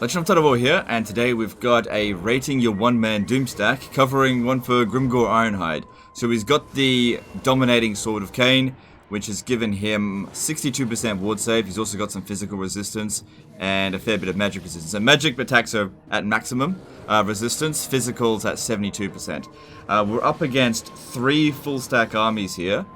Legend of Total here, and today we've got a rating your one-man doomstack, covering one for Grimgor Ironhide. So he's got the dominating Sword of Cain, which has given him 62% ward save. He's also got some physical resistance and a fair bit of magic resistance. So magic attacks are at maximum resistance, physicals at 72%. We're up against 3 full stack armies here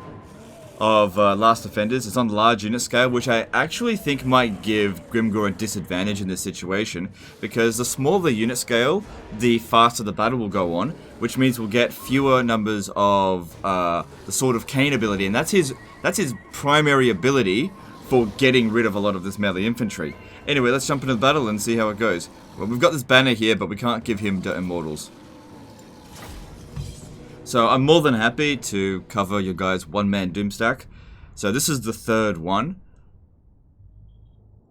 of Last Defenders. It's on the large unit scale, which I actually think might give Grimgor a disadvantage in this situation, because the smaller the unit scale, the faster the battle will go on, which means we'll get fewer numbers of the Sword of Cain ability, and that's his primary ability for getting rid of a lot of this melee infantry. Anyway, let's jump into the battle and see how it goes. Well, we've got this banner here, but we can't give him Immortals. So I'm more than happy to cover your guys' one-man doomstack. So this is the third one.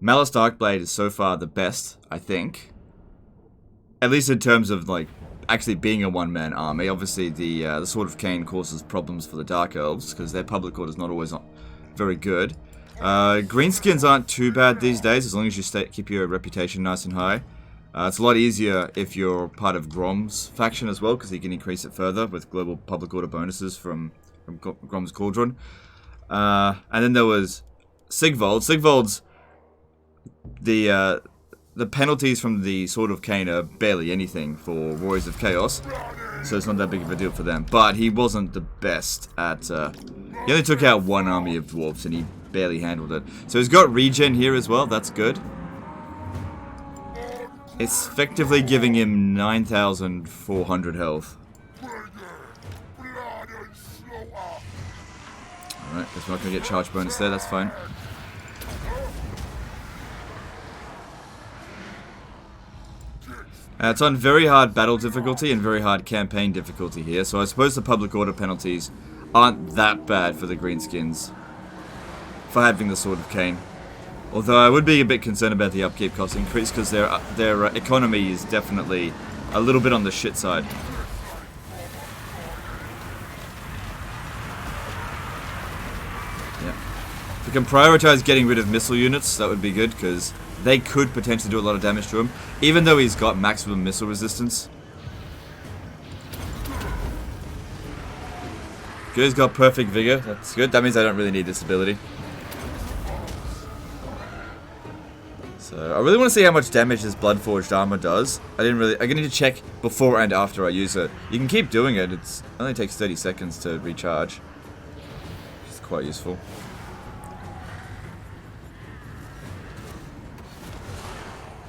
Malice Darkblade is so far the best, I think. At least in terms of like actually being a one-man army. Obviously the Sword of Cain causes problems for the Dark Elves because their public order is not always very good. Greenskins aren't too bad these days as long as you keep your reputation nice and high. It's a lot easier if you're part of Grom's faction as well, because he can increase it further with global public order bonuses from Grom's Cauldron. And then there was Sigvold. Sigvold's the penalties from the Sword of Cain are barely anything for Warriors of Chaos, so it's not that big of a deal for them. But he wasn't the best at. He only took out one army of dwarves, and he barely handled it. So he's got regen here as well. That's good. It's effectively giving him 9,400 health. Alright, guess we're not going to get charge bonus there, that's fine. It's on very hard battle difficulty and very hard campaign difficulty here, so I suppose the public order penalties aren't that bad for the greenskins for having the Sword of Cain. Although I would be a bit concerned about the upkeep cost increase, because their economy is definitely a little bit on the shit side. Yeah. If we can prioritize getting rid of missile units, that would be good, because they could potentially do a lot of damage to him, even though he's got maximum missile resistance. Good, he's got perfect vigor, that's good. That means I don't really need this ability. So I really want to see how much damage this Bloodforged armor does. I'm gonna need to check before and after I use it. You can keep doing it. It only takes 30 seconds to recharge. It's quite useful.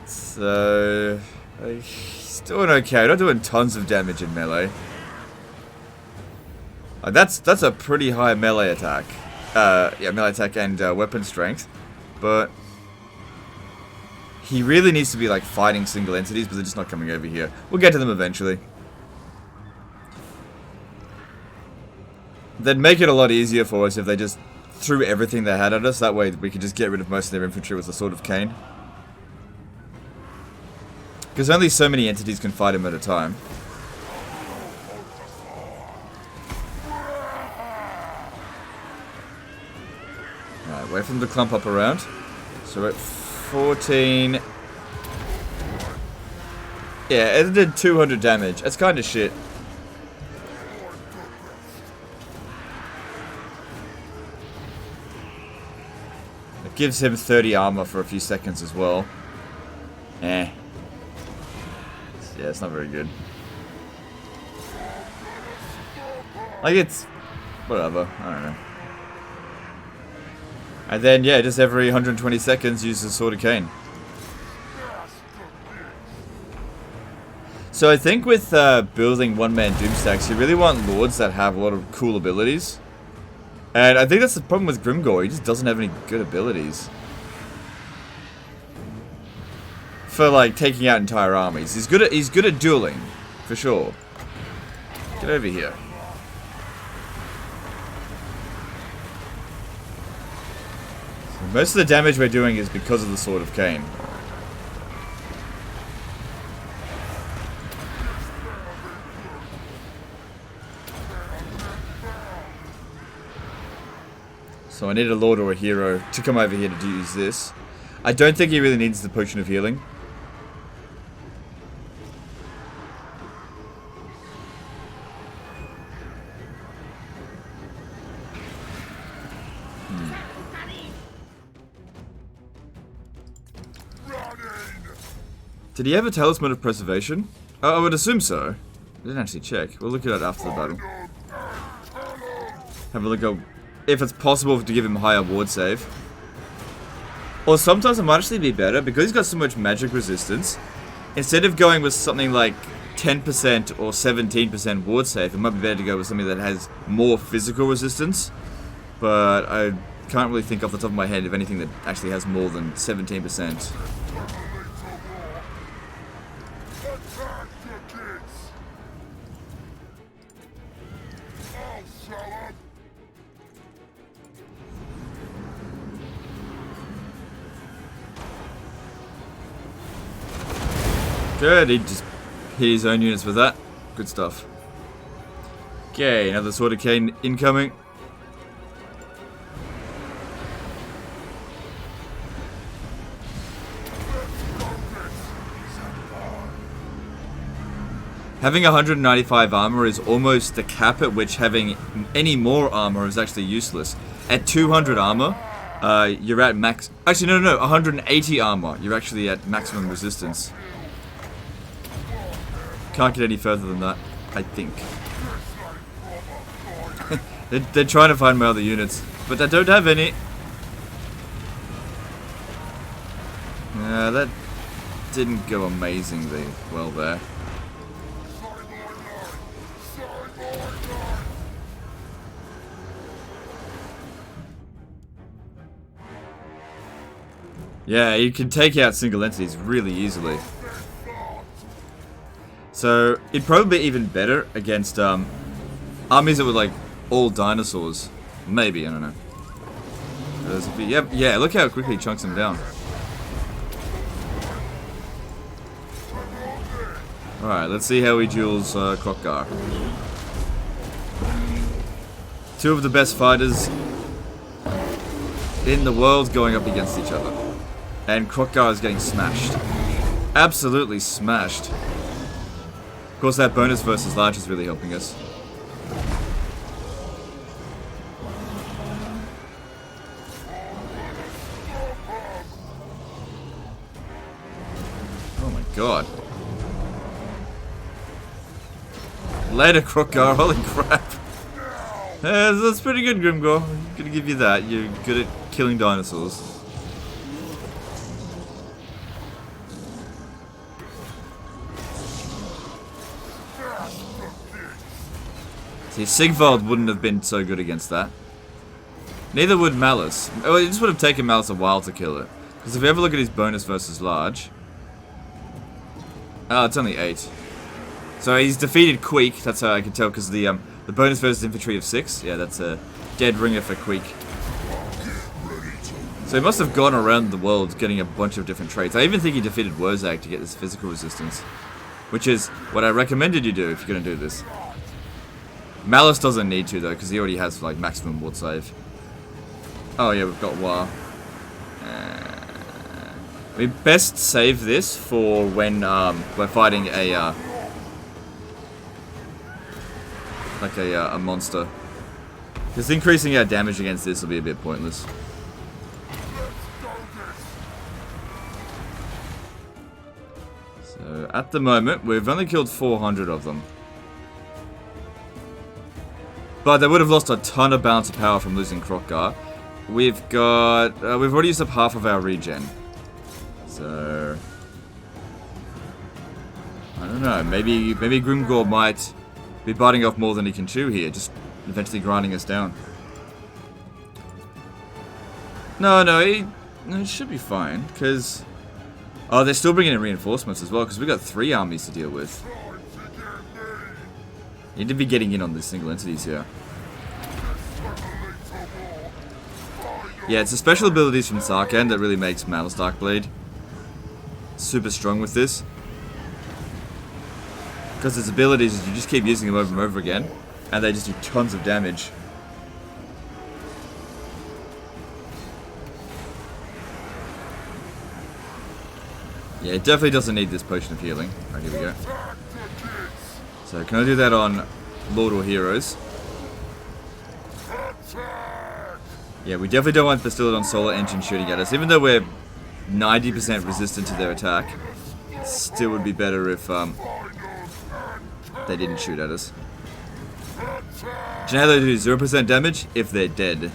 So he's doing okay. Not doing tons of damage in melee. That's a pretty high melee attack. Yeah, melee attack and weapon strength, but he really needs to be like fighting single entities, but they're just not coming over here. We'll get to them eventually. They'd make it a lot easier for us if they just threw everything they had at us. That way we could just get rid of most of their infantry with the Sword of Cain. Because only so many entities can fight him at a time. Alright, wait for them to clump up around. So we're at 14. Yeah, it did 200 damage. That's kind of shit. It gives him 30 armor for a few seconds as well. Eh. Yeah, it's not very good. Like, it's whatever. I don't know. And then, yeah, just every 120 seconds, use the Sword of Cain. So I think with building one-man doomstacks, you really want lords that have a lot of cool abilities. And I think that's the problem with Grimgor. He just doesn't have any good abilities for like taking out entire armies. He's good at dueling, for sure. Get over here. Most of the damage we're doing is because of the Sword of Cain. So I need a lord or a hero to come over here to use this. I don't think he really needs the Potion of Healing. Did he have a talisman of preservation? I would assume so. I didn't actually check. We'll look at that after the battle. Have a look at if it's possible to give him higher ward save. Or sometimes it might actually be better, because he's got so much magic resistance. Instead of going with something like 10% or 17% ward save, it might be better to go with something that has more physical resistance. But I can't really think off the top of my head of anything that actually has more than 17%. Good, he just hit his own units with that. Good stuff. Okay, another Sword of Cain incoming. Having 195 armor is almost the cap at which having any more armor is actually useless. At 200 armor, you're at max... Actually, no, 180 armor, you're actually at maximum resistance. Can't get any further than that, I think. they're trying to find my other units, but I don't have any. That didn't go amazingly well there. Yeah, you can take out single entities really easily. So, it'd probably be even better against armies that were like all dinosaurs. Maybe, I don't know. Yeah, look how quickly he chunks them down. Alright, let's see how he duels Grimgor. Two of the best fighters in the world going up against each other. And Grimgor is getting smashed. Absolutely smashed. Of course, that bonus versus large is really helping us. Oh my god. Later, Grimgor, holy crap. That's pretty good, Grimgor. I'm gonna give you that. You're good at killing dinosaurs. See, Sigvald wouldn't have been so good against that. Neither would Malice. Oh, it just would have taken Malice a while to kill it. Because if you ever look at his bonus versus large... Oh, it's only 8. So he's defeated Queek, that's how I can tell, because the bonus versus infantry of 6. Yeah, that's a dead ringer for Queek. So he must have gone around the world getting a bunch of different traits. I even think he defeated Wurzag to get this physical resistance. Which is what I recommended you do if you're going to do this. Malice doesn't need to though, because he already has like maximum ward save. Oh yeah, we've got War. We best save this for when we're fighting a like a monster. Because increasing our damage against this will be a bit pointless. So at the moment, we've only killed 400 of them. But they would have lost a ton of balance of power from losing Grimgor. We've already used up half of our regen. So... I don't know, maybe Grimgor might be biting off more than he can chew here, just eventually grinding us down. No, it should be fine, because... Oh, they're still bringing in reinforcements as well, because we've got 3 armies to deal with. Need to be getting in on these single entities here. Yeah, it's the special abilities from Sarkhan that really makes Malice Darkblade super strong with this. Because its abilities is you just keep using them over and over again, and they just do tons of damage. Yeah, it definitely doesn't need this potion of healing. Alright, here we go. So, can I do that on Lord or Heroes? Yeah, we definitely don't want the Bastillodon Solar Engine shooting at us, even though we're 90% resistant to their attack. Still would be better if they didn't shoot at us. Do you know how they do 0% damage? If they're dead.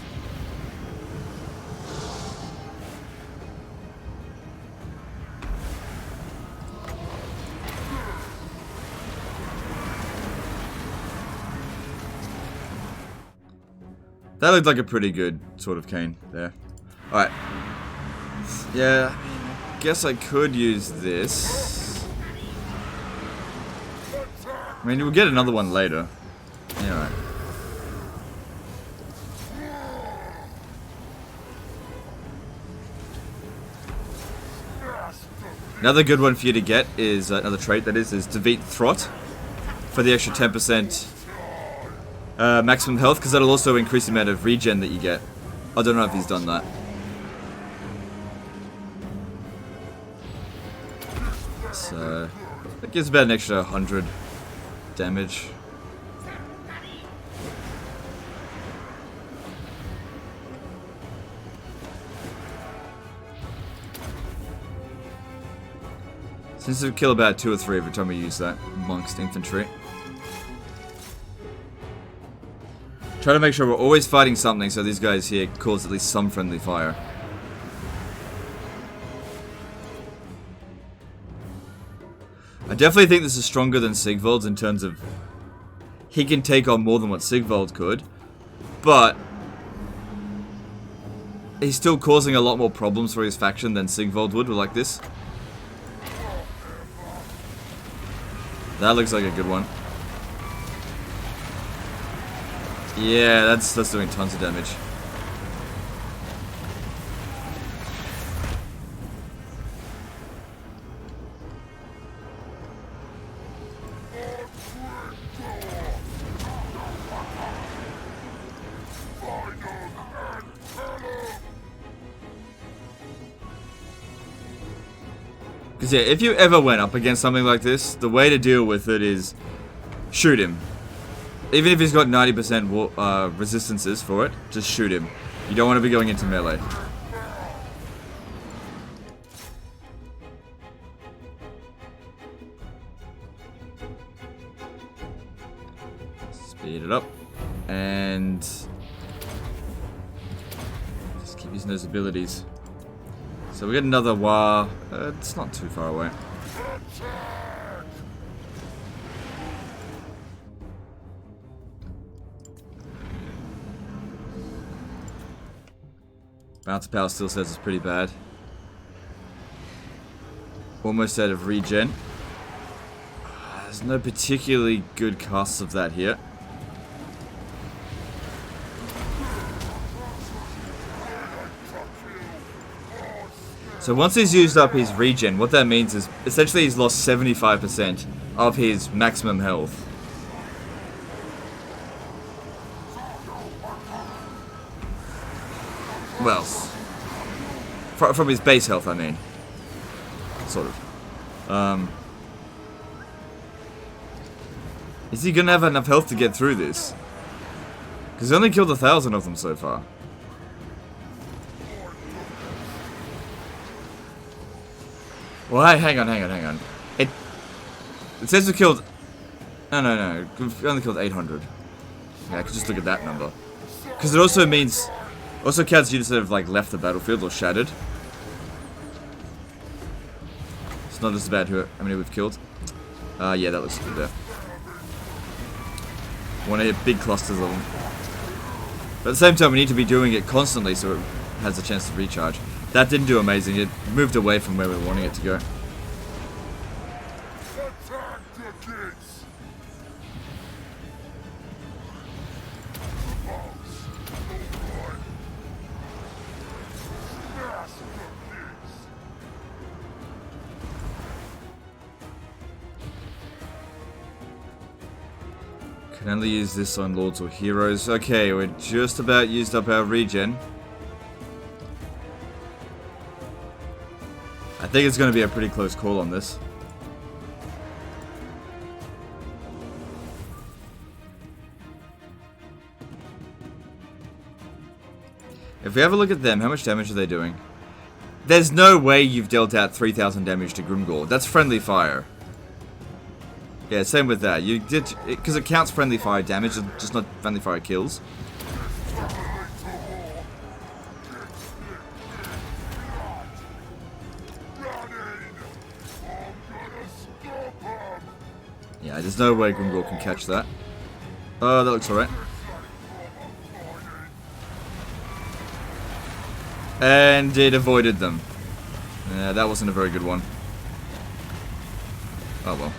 That looked like a pretty good sort of cane there. Alright. Yeah, I guess I could use this. I mean, we'll get another one later. Yeah, alright. Another good one for you to get is, another trait that is Defeat Throt. For the extra 10% maximum health, because that'll also increase the amount of regen that you get. I don't know if he's done that. So, that gives about an extra 100 damage. Seems to kill about 2 or 3 every time we use that amongst infantry. Try to make sure we're always fighting something so these guys here cause at least some friendly fire. I definitely think this is stronger than Sigvald's in terms of he can take on more than what Sigvald could, but he's still causing a lot more problems for his faction than Sigvald would like this. That looks like a good one. Yeah, that's doing tons of damage. Because yeah, if you ever went up against something like this, the way to deal with it is shoot him. Even if he's got 90% resistances for it, just shoot him. You don't want to be going into melee. Speed it up. And just keep using those abilities. So we get another Wa. It's not too far away. Bounce power still says it's pretty bad. Almost out of regen. There's no particularly good casts of that here. So once he's used up his regen, what that means is essentially he's lost 75% of his maximum health. Well, from his base health, I mean. Sort of. Is he gonna have enough health to get through this? Because he's only killed 1,000 of them so far. Well, hang on. It says we killed... No. We've only killed 800. Yeah, I could just look at that number. Because it also means... Also counts units that have, like, left the battlefield or shattered. It's not just about how many we've killed. Yeah, that looks good there. Want to hit big clusters of them. But at the same time, we need to be doing it constantly so it has a chance to recharge. That didn't do amazing. It moved away from where we were wanting it to go. Can only use this on lords or heroes. Okay, we're just about used up our regen. I think it's going to be a pretty close call on this. If we have a look at them, how much damage are they doing? There's no way you've dealt out 3,000 damage to Grimgor. That's friendly fire. Yeah, same with that. You did, because it counts friendly fire damage, just not friendly fire kills. Yeah, there's no way Grimgor can catch that. Oh, that looks alright. And it avoided them. Yeah, that wasn't a very good one. Oh well.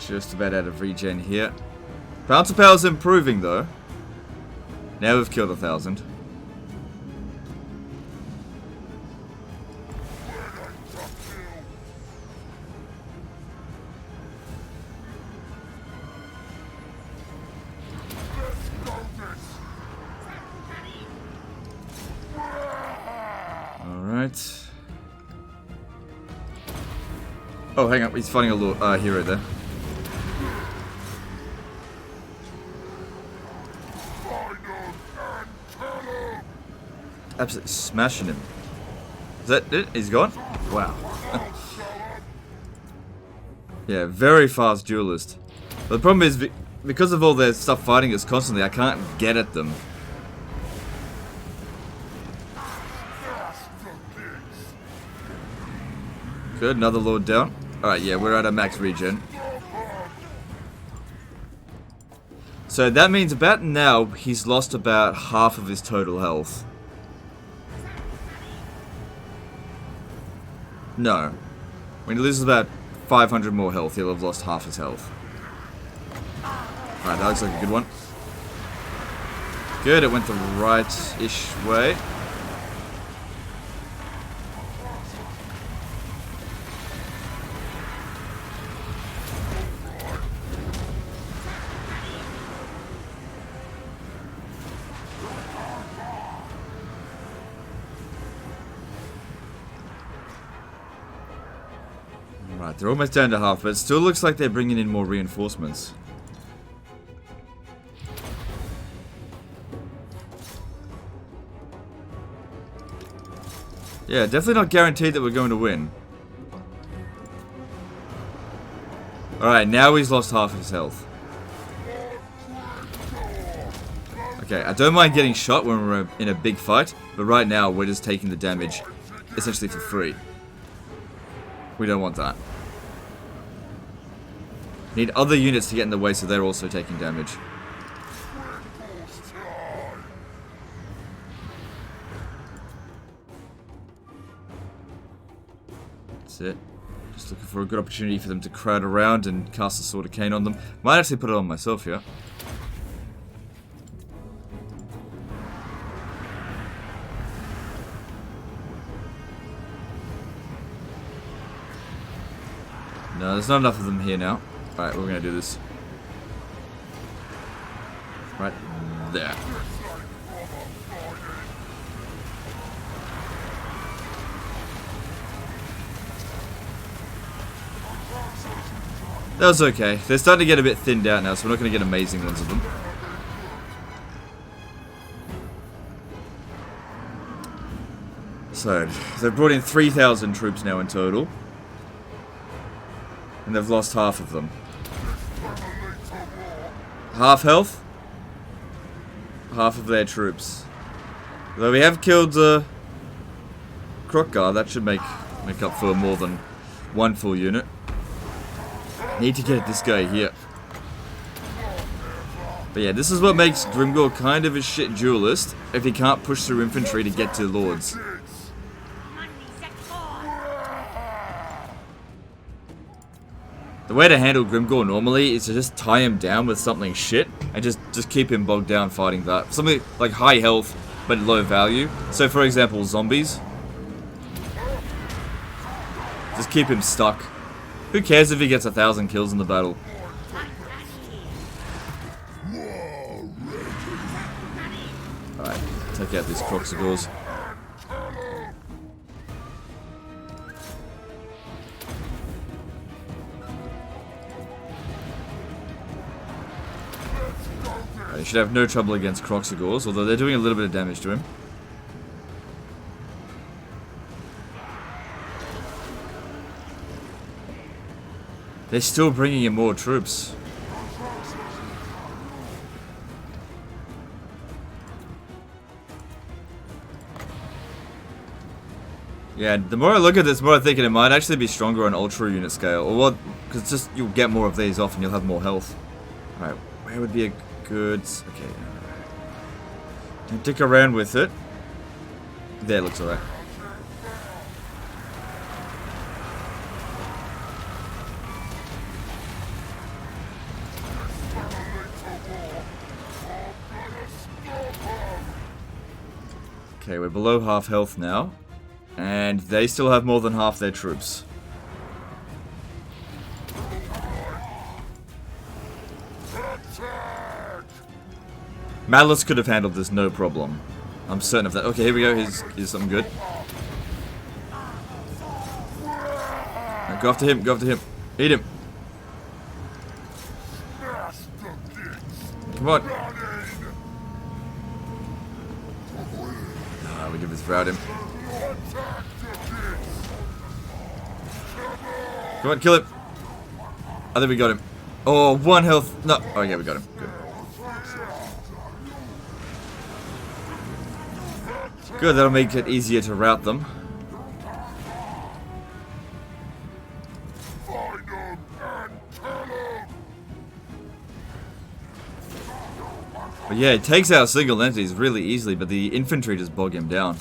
Just about out of regen here. Bouncer power's improving though. Now we've killed 1,000. Alright. Oh, hang on. He's fighting a little hero there. Absolutely smashing him. Is that it? He's gone? Wow. Yeah, very fast duelist. But the problem is, because of all their stuff fighting us constantly, I can't get at them. Good, another lord down. Alright, yeah, we're at a max regen. So that means about now, he's lost about half of his total health. No. When he loses about 500 more health, he'll have lost half his health. Alright, that looks like a good one. Good, it went the right-ish way. Right, they're almost down to half, but it still looks like they're bringing in more reinforcements. Yeah, definitely not guaranteed that we're going to win. Alright, now he's lost half his health. Okay, I don't mind getting shot when we're in a big fight, but right now we're just taking the damage essentially for free. We don't want that. Need other units to get in the way so they're also taking damage. That's it. Just looking for a good opportunity for them to crowd around and cast a Sword of Cain on them. Might actually put it on myself here. No, there's not enough of them here now. Alright, we're gonna do this. Right there. That was okay. They're starting to get a bit thinned out now, so we're not gonna get amazing ones of them. So, they've brought in 3,000 troops now in total. And they've lost half of them. Half health. Half of their troops. Though we have killed Krokgar, that should make up for more than one full unit. Need to get this guy here. But yeah, this is what makes Grimgor kind of a shit duelist if he can't push through infantry to get to lords. The way to handle Grimgor normally is to just tie him down with something shit and just keep him bogged down fighting that. Something like high health but low value. So for example, zombies. Just keep him stuck. Who cares if he gets 1,000 kills in the battle? Alright, take out these Kroxigors. should have no trouble against Croxagors, although they're doing a little bit of damage to him. They're still bringing in more troops. Yeah, the more I look at this, the more I'm thinking it might actually be stronger on ultra unit scale. Or what? Because just you'll get more of these off and you'll have more health. Alright, where would be a good... Okay. Don't dick around with it. There, looks alright. Okay, we're below half health now. And they still have more than half their troops. Malice could have handled this no problem. I'm certain of that. Okay, here we go. Here's something good. Right, go after him. Go after him. Eat him. Come on. Ah, we did this route him. Come on, kill him. I think we got him. Oh, 1 health. No. Oh, yeah, we got him. Good. Good, that'll make it easier to route them. But yeah, it takes out single entities really easily, but the infantry just bog him down.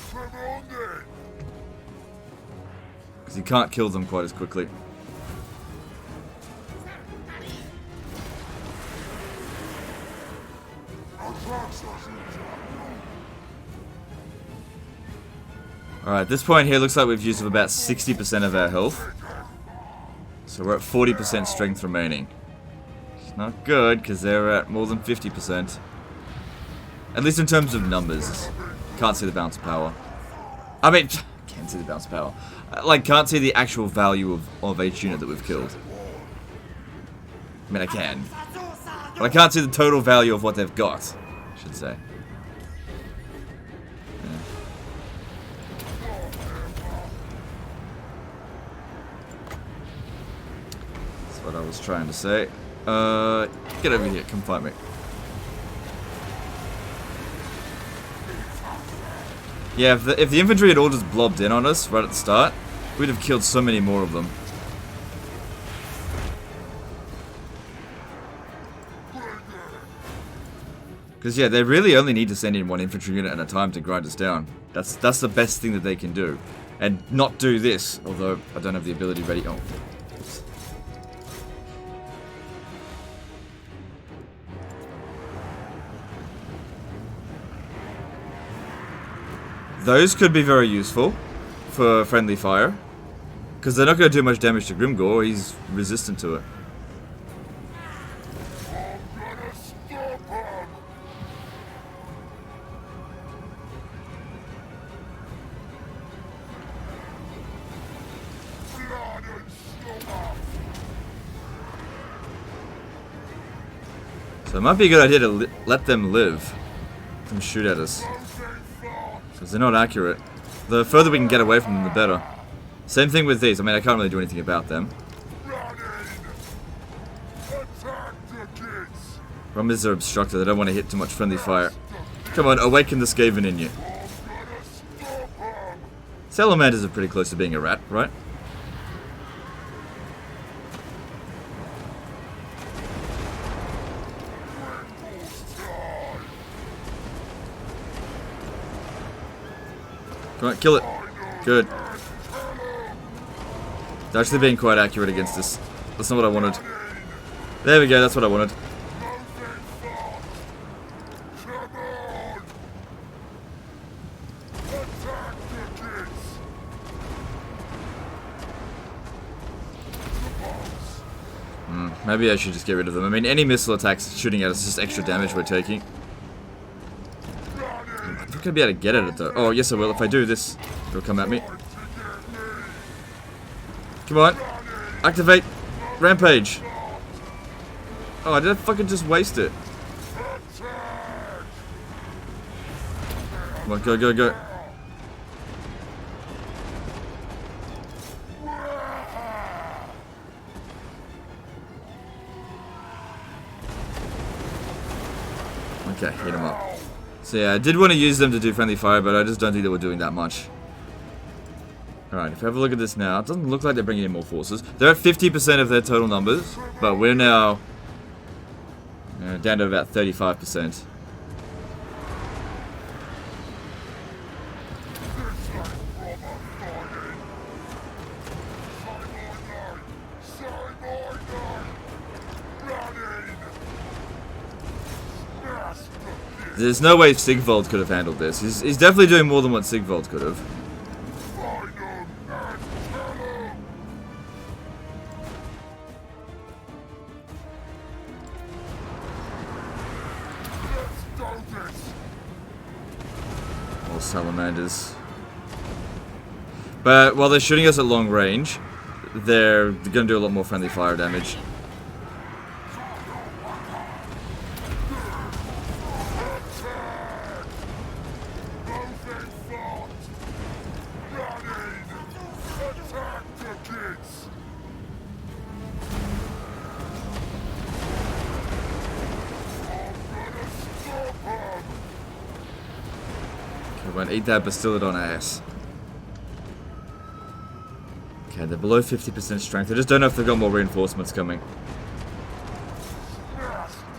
Because you can't kill them quite as quickly. Alright, at this point here, looks like we've used up about 60% of our health. So we're at 40% strength remaining. It's not good, because they're at more than 50%. At least in terms of numbers. Can't see the bounce of power. I mean, can't see the bounce of power. Like, can't see the actual value of each unit that we've killed. I mean, I can. But I can't see the total value of what they've got, I should say. What I was trying to say. Get over here, come fight me. Yeah, if the infantry had all just blobbed in on us right at the start, we'd have killed so many more of them. Because yeah, they really only need to send in 1 infantry unit at a time to grind us down. That's the best thing that they can do. And not do this, although I don't have the ability ready. Oh. Those could be very useful for friendly fire. Because they're not going to do much damage to Grimgor, he's resistant to it. So it might be a good idea to let them live. Let them shoot at us. Because they're not accurate. The further we can get away from them, the better. Same thing with these. I mean, I can't really do anything about them. Problem is they're obstructed. They don't want to hit too much friendly fire. Come on, awaken the Skaven in you. Salamanders are pretty close to being a rat, right? Come on, kill it. Good. They're actually being quite accurate against this. That's not what I wanted. There we go, that's what I wanted. Maybe I should just get rid of them. I mean, any missile attacks shooting at us is just extra damage we're taking. I'm not gonna be able to get at it though. Oh, yes I will. If I do this, it'll come at me. Come on. Activate. Rampage. Oh, did I fucking just waste it? Come on, go, go, go. Okay, hit him up. So yeah, I did want to use them to do friendly fire, but I just don't think they were doing that much. Alright, if we have a look at this now, it doesn't look like they're bringing in more forces. They're at 50% of their total numbers, but we're now down to about 35%. There's no way Sigvold could have handled this. He's definitely doing more than what Sigvold could have. More salamanders. But while they're shooting us at long range, they're going to do a lot more friendly fire damage. Won't eat that Bastillodon ass. Okay, they're below 50% strength. I just don't know if they've got more reinforcements coming.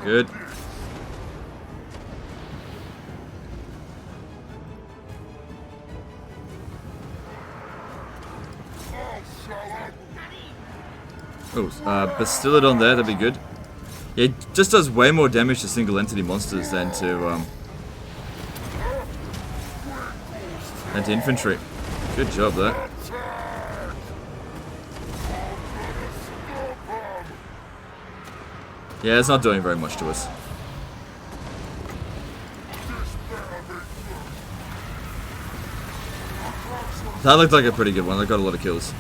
Good. Oh, Bastillodon there, that'd be good. Yeah, it just does way more damage to single entity monsters than to infantry. Good job there. Yeah, it's not doing very much to us. That looked like a pretty good one. They got a lot of kills.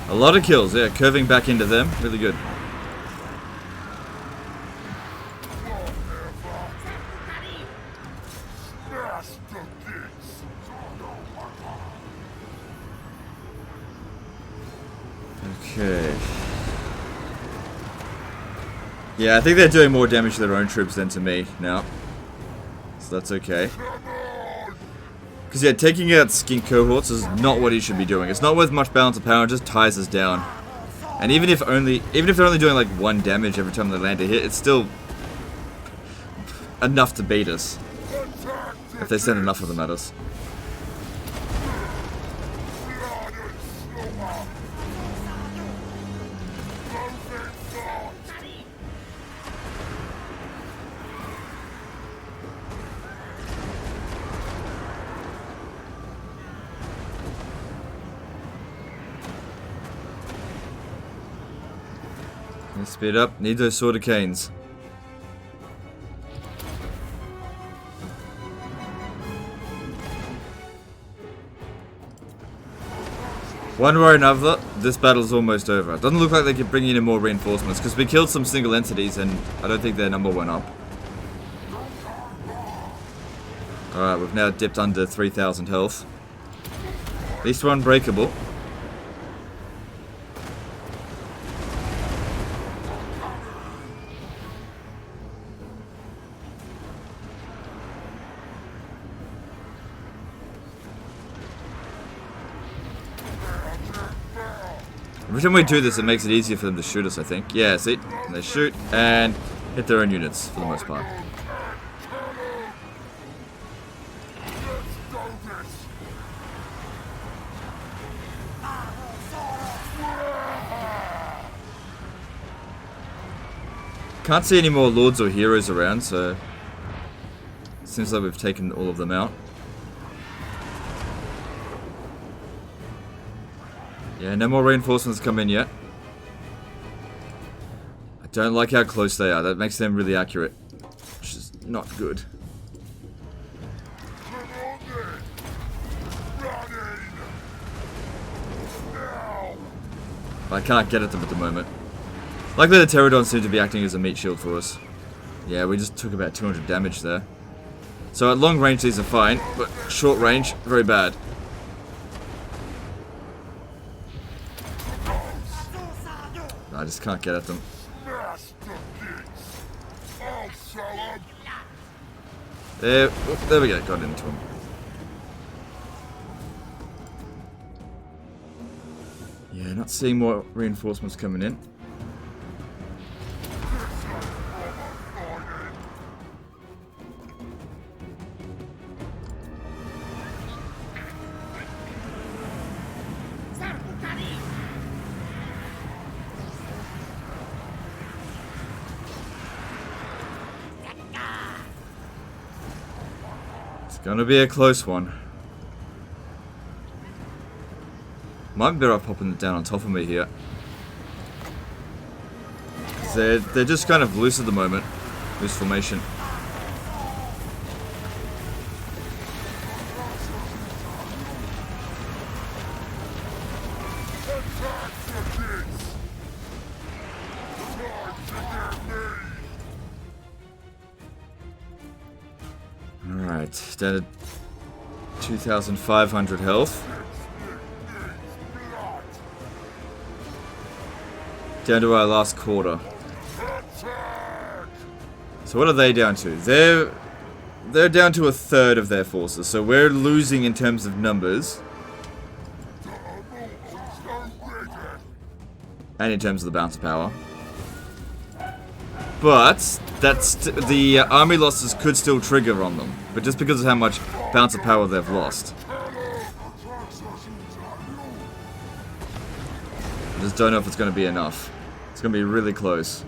A lot of kills, yeah. Curving back into them. Really good. Okay. Yeah, I think they're doing more damage to their own troops than to me now. So that's okay. Because yeah, taking out skink cohorts is not what he should be doing. It's not worth much balance of power, it just ties us down. And even if they're only doing like 1 damage every time they land a hit, it's still enough to beat us. If they send enough of them at us. Let's speed up. Need those sword of canes. One way or another, this battle's almost over. It doesn't look like they can bring in more reinforcements, because we killed some single entities and I don't think their number went up. Alright, we've now dipped under 3,000 health. At least we're unbreakable. Every time we do this, it makes it easier for them to shoot us, I think. Yeah, see? And they shoot and hit their own units, for the most part. Can't see any more lords or heroes around, so it seems like we've taken all of them out. Yeah, no more reinforcements come in yet. I don't like how close they are. That makes them really accurate, which is not good. I can't get at them at the moment. Luckily the pterodons seem to be acting as a meat shield for us. Yeah, we just took about 200 damage there. So at long range these are fine, but short range, very bad. I just can't get at them. There we go, got into him. Yeah, not seeing more reinforcements coming in. It's gonna be a close one. Might be better off popping it down on top of me here. They're just kind of loose at the moment. Loose formation. Alright, down to 2,500 health. Down to our last quarter. So what are they down to? They're down to a third of their forces, so we're losing in terms of numbers. And in terms of the bounce of power. But the army losses could still trigger on them, but just because of how much bounce of power they've lost. I just don't know if it's going to be enough. It's going to be really close.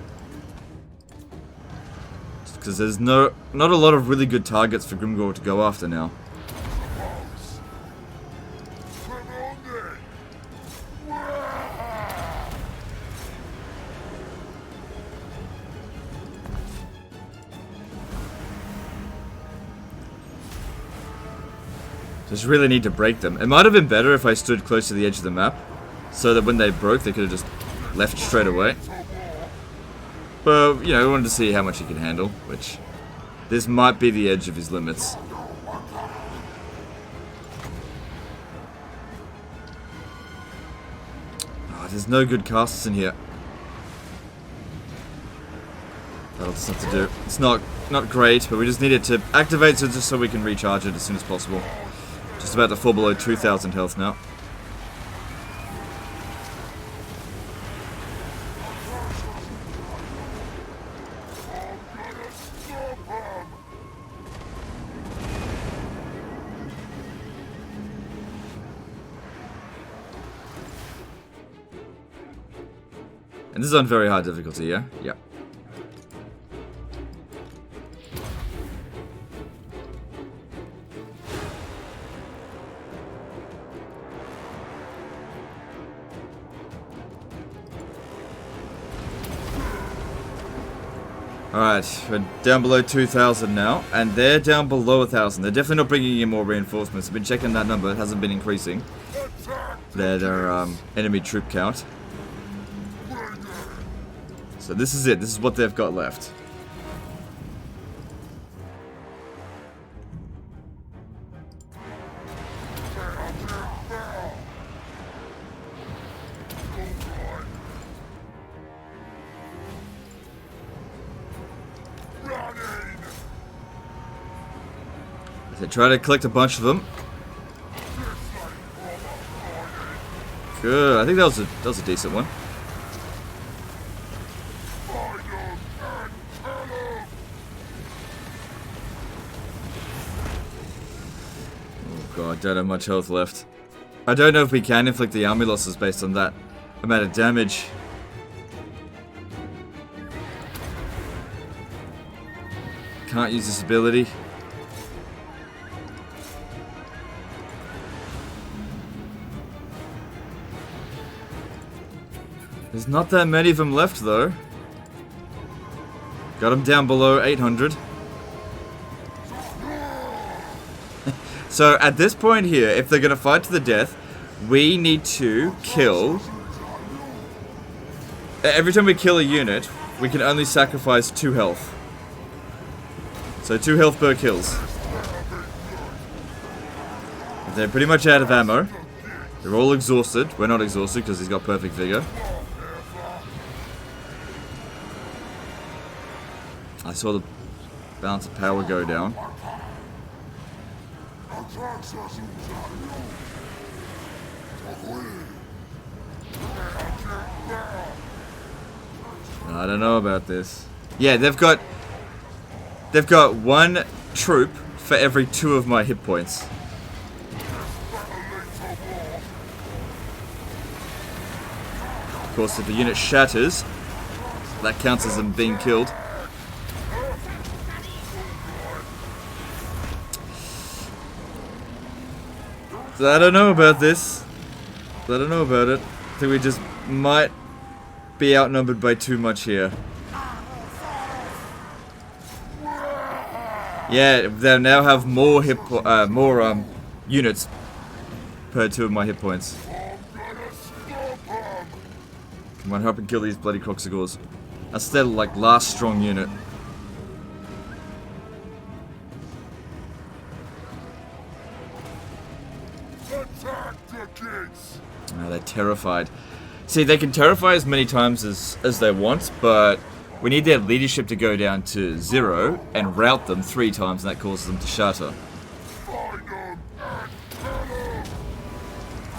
Because there's not a lot of really good targets for Grimgor to go after now. Just really need to break them. It might have been better if I stood close to the edge of the map, so that when they broke, they could have just left straight away. But, you know, we wanted to see how much he could handle, which this might be the edge of his limits. Oh, there's no good casts in here. That'll just have to do. It's not great, but we just need it to activate just so we can recharge it as soon as possible. Just about to fall below 2,000 health now. And this is on very high difficulty, yeah? Yeah. Alright, we're down below 2,000 now, and they're down below 1,000. They're definitely not bringing in more reinforcements. I've been checking that number, it hasn't been increasing. Their enemy troop count. So this is it, this is what they've got left. They try to collect a bunch of them. Good, I think that was a decent one. Oh god, don't have much health left. I don't know if we can inflict the army losses based on that amount of damage. Can't use this ability. There's not that many of them left, though. Got them down below 800. So, at this point here, if they're going to fight to the death, we need to kill... Every time we kill a unit, we can only sacrifice 2 health. So 2 health per kills. They're pretty much out of ammo. They're all exhausted. We're not exhausted because he's got perfect vigor. I saw the balance of power go down. I don't know about this. Yeah, they've got 1 troop for every 2 of my hit points. Of course, if the unit shatters, that counts as them being killed. So I don't know about this. I don't know about it. I think we just might be outnumbered by too much here. Yeah, they now have more units per 2 of my hit points. Come on, help and kill these bloody Croxigors. That's their like last strong unit. Oh, they're terrified. See, they can terrify as many times as they want, but we need their leadership to go down to 0 and rout them 3 times, and that causes them to shatter.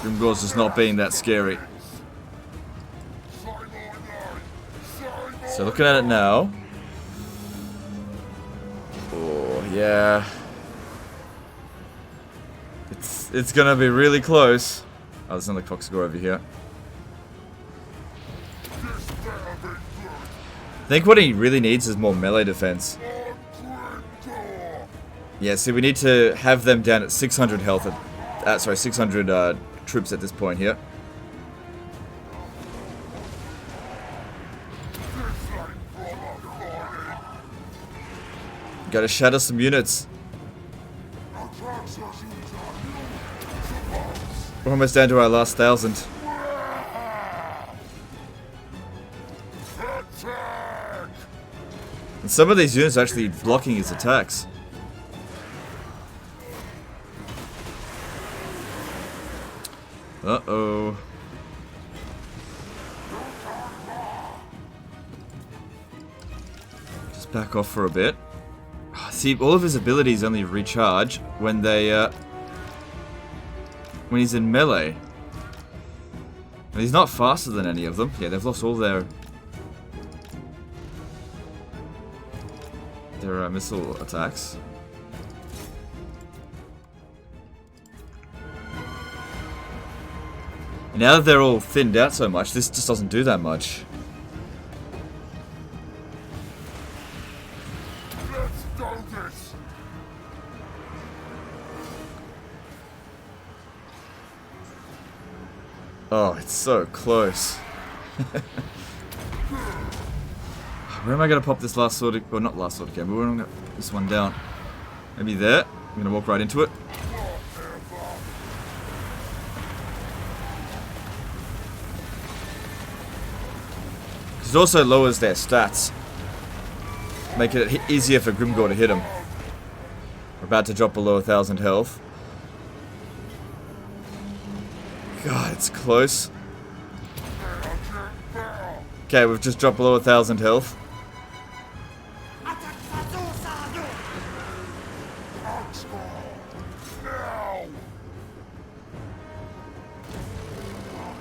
Grimgor's just not being that scary. So looking at it now. Oh, yeah. It's gonna be really close. Oh, there's another Croxigor over here. I think what he really needs is more melee defense. Yeah, see, we need to have them down at 600 health. 600 troops at this point here. Gotta shatter some units. We're almost down to our last 1,000. And some of these units are actually blocking his attacks. Uh-oh. Just back off for a bit. See, all of his abilities only recharge when when he's in melee. And he's not faster than any of them. Yeah, they've lost all their missile attacks. Now that they're all thinned out so much, this just doesn't do that much. Let's do this. Oh, it's so close. Where am I going to pop this last sword? Well, not last sword again, but where am I going to put this one down? Maybe there. I'm going to walk right into it. It also lowers their stats, making it easier for Grimgor to hit him. We're about to drop below 1,000 health. God, it's close. Okay, we've just dropped below 1,000 health.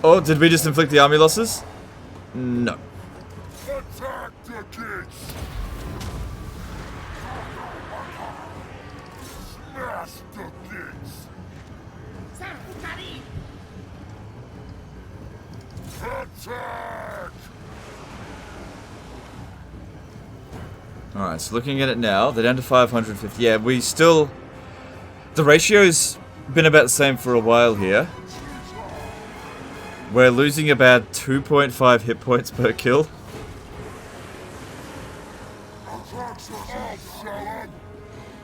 Oh, did we just inflict the army losses? No. Attack the kids. Smash the kids. Attack. Alright, so looking at it now, they're down to 550. Yeah, we still... The ratio's been about the same for a while here. We're losing about 2.5 hit points per kill.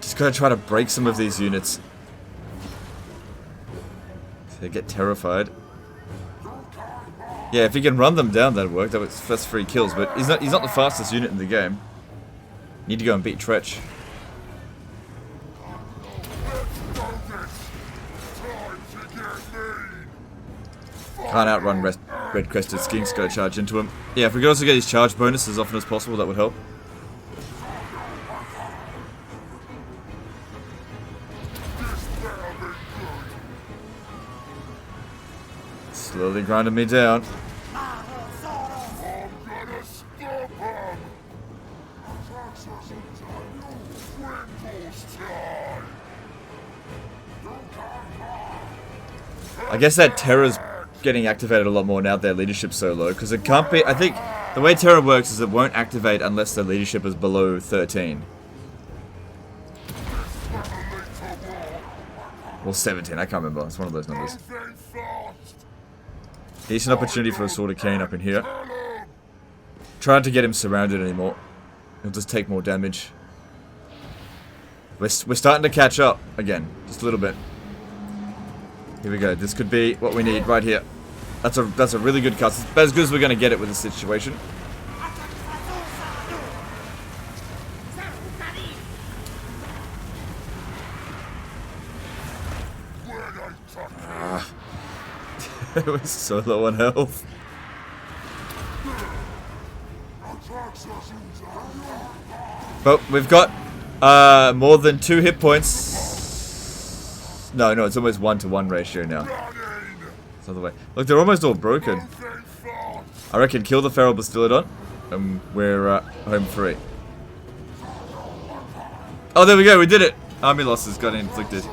Just gotta try to break some of these units. They get terrified. Yeah, if he can run them down, that'd work. That's 3 kills, but he's not the fastest unit in the game. Need to go and beat Tretch. Can't outrun red crested skinks. Gotta charge into him. Yeah, if we could also get his charge bonus as often as possible, that would help. Slowly grinding me down. I guess that Terra's getting activated a lot more now their leadership's so low, because it can't be. I think the way Terra works is it won't activate unless the leadership is below 13. Or 17, I can't remember. It's one of those numbers. Decent opportunity for a Sword of Cain up in here. Trying to get him surrounded anymore. He'll just take more damage. We're starting to catch up again, just a little bit. Here we go. This could be what we need right here. That's a really good cut. It's about as good as we're going to get it with this situation. It was so low on health. But we've got more than 2 hit points. No, it's almost 1-to-1 ratio now. It's the other way. Look, they're almost all broken. I reckon kill the Feral Bastillodon, and we're home free. Oh, there we go, we did it! Army losses got inflicted.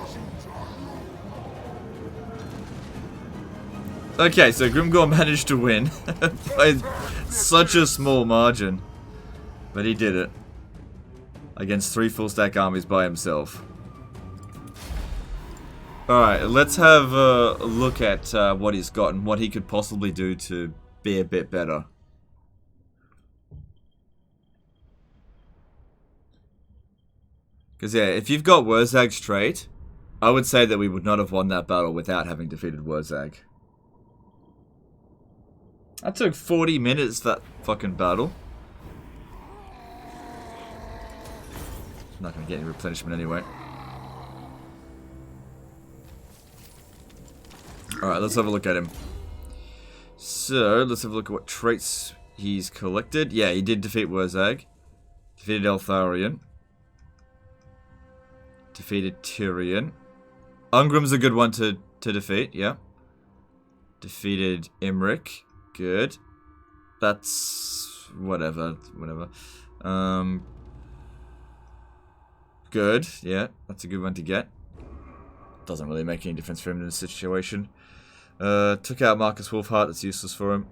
Okay, so Grimgor managed to win by such a small margin. But he did it. Against 3 full stack armies by himself. Alright, let's have a look at what he's got and what he could possibly do to be a bit better. Because yeah, if you've got Wurzag's trait, I would say that we would not have won that battle without having defeated Wurzag. That took 40 minutes, that fucking battle. Not gonna get any replenishment anyway. Alright, let's have a look at him. So, let's have a look at what traits he's collected. Yeah, he did defeat Wurzag. Defeated Eltharion. Defeated Tyrion. Ungrim's a good one to defeat, yeah. Defeated Imric. Good. That's whatever. Good. Yeah, that's a good one to get. Doesn't really make any difference for him in this situation. Took out Marcus Wolfheart. That's useless for him.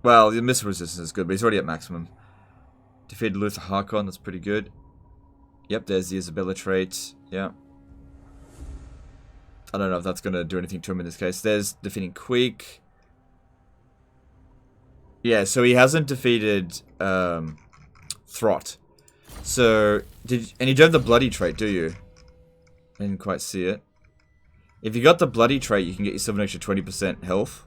Well, the missile resistance is good, but he's already at maximum. Defeated Luther Harkon. That's pretty good. Yep, there's the Isabella trait. Yeah. I don't know if that's going to do anything to him in this case. There's defeating Queek. Yeah, so he hasn't defeated Throt. So, and you don't have the Bloody trait, do you? I didn't quite see it. If you got the Bloody trait, you can get yourself an extra 20% health.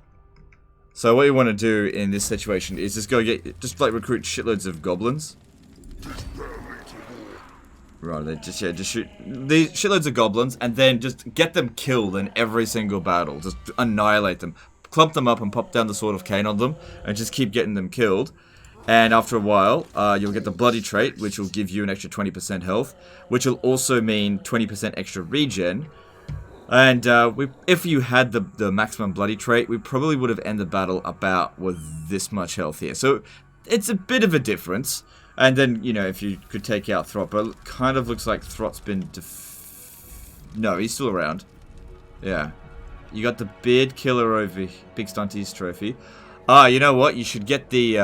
So what you want to do in this situation is just recruit shitloads of goblins. Right, just shoot these shitloads of goblins and then just get them killed in every single battle. Just annihilate them. Clump them up and pop down the Sword of Cain on them and just keep getting them killed. And after a while, you'll get the Bloody trait, which will give you an extra 20% health, which will also mean 20% extra regen. And if you had the maximum Bloody trait, we probably would have ended the battle about with this much health here. So it's a bit of a difference. And then, you know, if you could take out Throt, but it kind of looks like Throt's been no, he's still around. Yeah. You got the Beard Killer over here. Big Stunties trophy. You know what? You should get the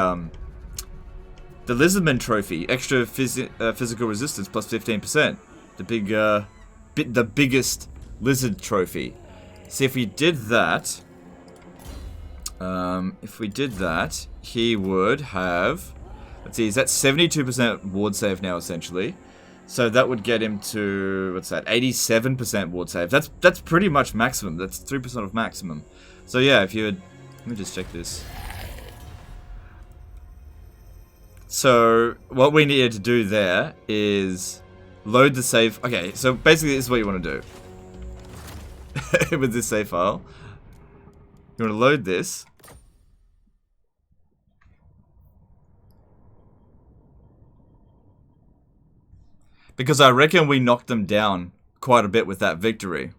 Lizardman trophy. Extra physical resistance plus 15%. The biggest lizard trophy. See, if we did that... he would have... Let's see, he's at 72% ward save now, essentially. So that would get him to, what's that, 87% ward save. That's pretty much maximum. That's 3% of maximum. So yeah, if you had... Let me just check this. So, what we needed to do there is load the save... Okay, so basically this is what you want to do. With this save file. You want to load this? Because I reckon we knocked them down quite a bit with that victory.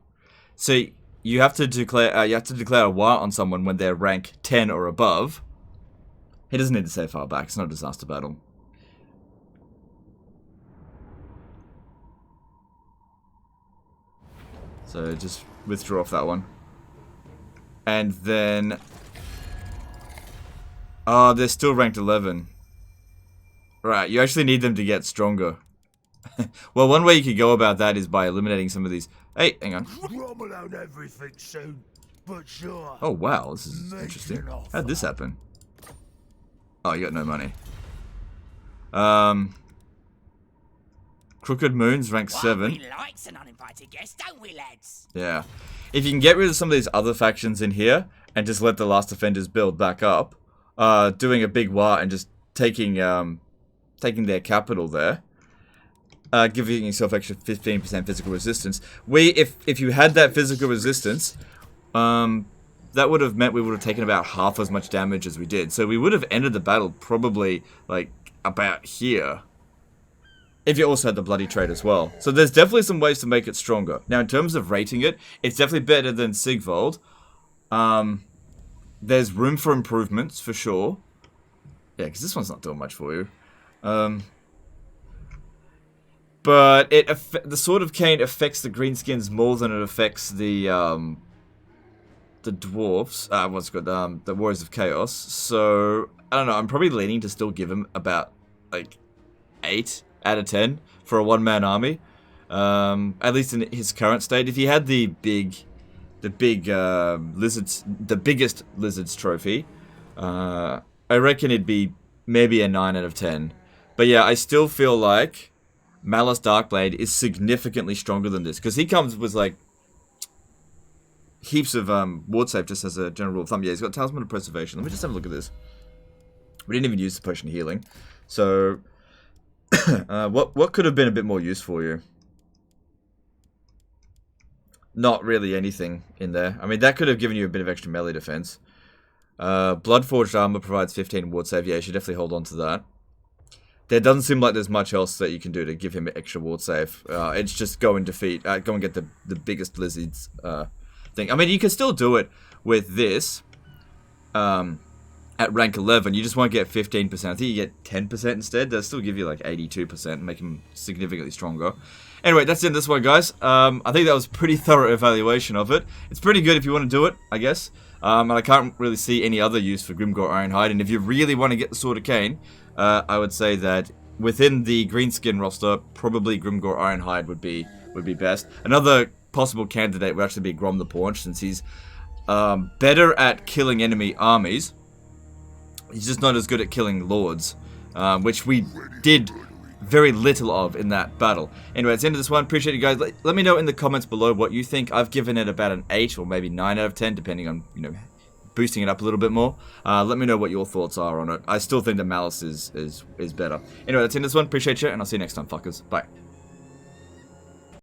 See, you have to declare a war on someone when they're rank 10 or above. He doesn't need to stay far back. It's not a disaster battle. So just withdraw off that one. And then... Oh, they're still ranked 11. Right, you actually need them to get stronger. Well, one way you could go about that is by eliminating some of these... Hey, hang on. Everything soon, but sure. Oh, wow, this is interesting. How'd this happen? Oh, you got no money. Crooked Moon's rank 7. We likes an uninvited guest, don't we, lads? Yeah. If you can get rid of some of these other factions in here and just let the Last Defenders build back up, doing a big war and just taking their capital there, giving yourself extra 15% physical resistance. If you had that physical resistance, that would have meant we would have taken about half as much damage as we did. So we would have ended the battle probably like about here. If you also had the bloody trade as well. So there's definitely some ways to make it stronger. Now in terms of rating it, it's definitely better than Sigvold. There's room for improvements for sure. Yeah, because this one's not doing much for you. But the Sword of Cain affects the greenskins more than it affects the dwarves. What's it called? The Warriors of Chaos. So I don't know. I'm probably leaning to still give him about like 8 out of 10 for a one-man army. At least in his current state. If he had the biggest lizards trophy, I reckon it'd be maybe a 9 out of 10. But yeah, I still feel like Malice Darkblade is significantly stronger than this, because he comes with like heaps of ward save just as a general rule of thumb. Yeah, he's got Talisman of Preservation. Let me just have a look at this. We didn't even use the Potion of Healing. So what could have been a bit more use for you? Not really anything in there. I mean, that could have given you a bit of extra melee defense. Bloodforged Armor provides 15 ward save. Yeah, you should definitely hold on to that. There doesn't seem like there's much else that you can do to give him extra ward save. It's just go and defeat, go and get the biggest lizards thing. I mean, you can still do it with this at rank 11. You just won't get 15%. I think you get 10% instead. They'll still give you like 82%, make him significantly stronger. Anyway, that's the end of this one, guys. I think that was a pretty thorough evaluation of it. It's pretty good if you want to do it, I guess. And I can't really see any other use for Grimgor Ironhide. And if you really want to get the Sword of Cain, I would say that within the greenskin roster, probably Grimgor Ironhide would be best. Another possible candidate would actually be Grom the Paunch, since he's better at killing enemy armies. He's just not as good at killing lords, which we did very little of in that battle. Anyway, that's the end of this one. Appreciate you guys. Let me know in the comments below what you think. I've given it about an 8 or maybe 9 out of 10, depending on, you know, boosting it up a little bit more. Let me know what your thoughts are on it. I still think that Malice is better. Anyway, that's the end of this one. Appreciate you, and I'll see you next time, fuckers. Bye.